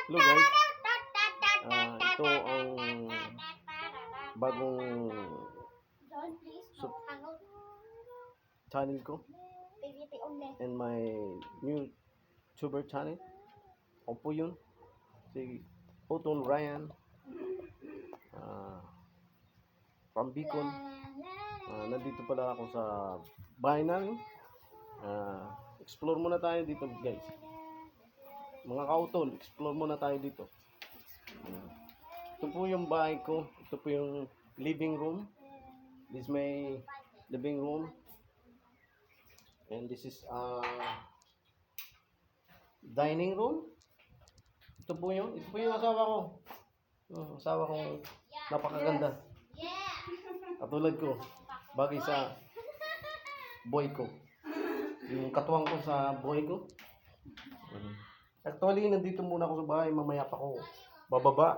Hello guys, ito ang bagong channel ko and my new YouTuber channel. Ako po yun, si Utol Ryan from Bicol. Nandito pala ako sa bahay namin. Explore muna tayo dito guys. Mga kautol, explore muna tayo dito. Ito po yung bahay ko. Ito po yung living room. This is my living room. And this is dining room. Ito po yung asawa ko. Asawa kong napakaganda. Katulad ko. Bagay sa boy ko. Yung katuwang ko sa boy ko. Actually, nandito muna ako sa bahay. Mamaya pa ako bababa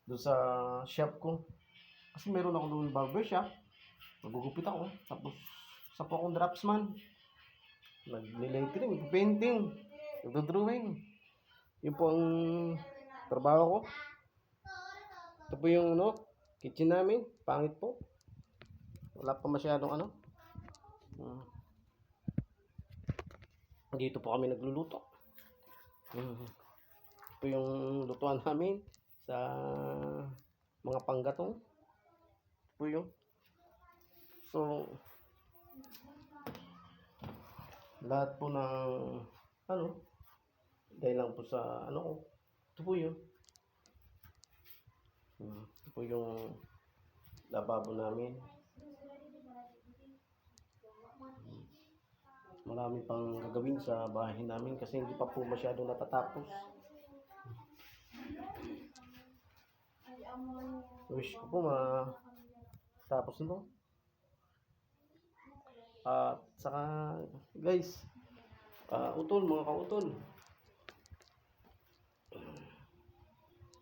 doon sa shop ko. Kasi meron ako doon barber shop. Magugupit ako. Tapos, isa po akong draftsman. Nag-lettering, painting, nagdo-drawing. Yun po ang trabaho ko. Ito po yung kitchen namin. Pangit po. Wala pa masyadong Dito po kami nagluluto. Ito yung lutuan namin sa mga panggatong. Ito po yung lahat po ng dahil lang po sa ito po yun. Ito po yung lababo namin. Marami pang gagawin sa bahay namin kasi hindi pa po masyadong natatapos. Wish ko po matapos nito. At saka guys, utol, mga kautol,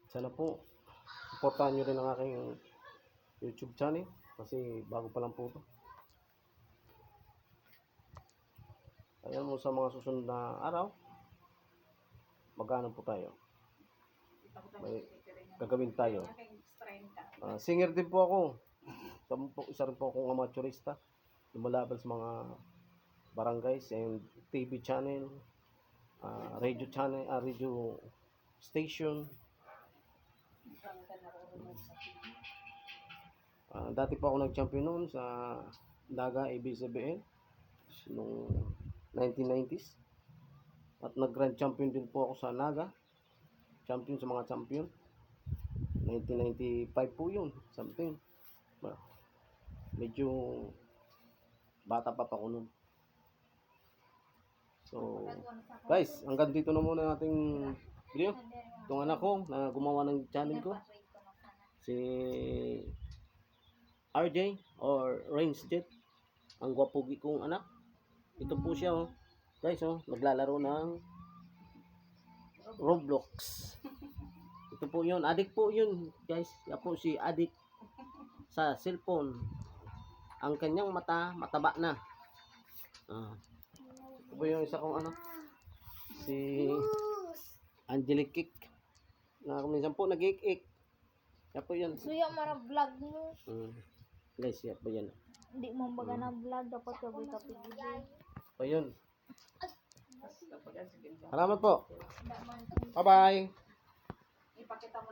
sana po supportahan nyo rin ang aking YouTube channel kasi bago pa lang po ito. Ayan mo, sa mga susunod na araw magkano po tayo, may gagawin tayo. Singer din po ako. Isa rin po akong amateurista, lumalaban sa mga barangays and TV channel, radio channel, radio station. Dati po ako nag-champion noon sa Naga ABS-CBN noong 1990s. At nag-grand champion din po ako sa Naga. Champion sa mga champion. 1995 po yun. Something. Medyo bata pa ako noon. So, guys, hanggang dito na muna nating video. Itong anak ko na gumawa ng channel ko, si RJ or Range Jet, ang gwapugi kong anak. Ito po siya, guys, naglalaro ng Roblox. Ito po yun, adik po yun, guys. Yan po si adik sa cellphone. Ang kanyang mata, mataba na. Ito po yung isa kong si Angelic Kick, na minsan po nag-ik-ik. Yan po yan. So yung mga vlog mo. Guys, yan po yan. Hindi mo baga na vlog, dapat kapit-kapit video. So yun. Salamat po. Bye-bye.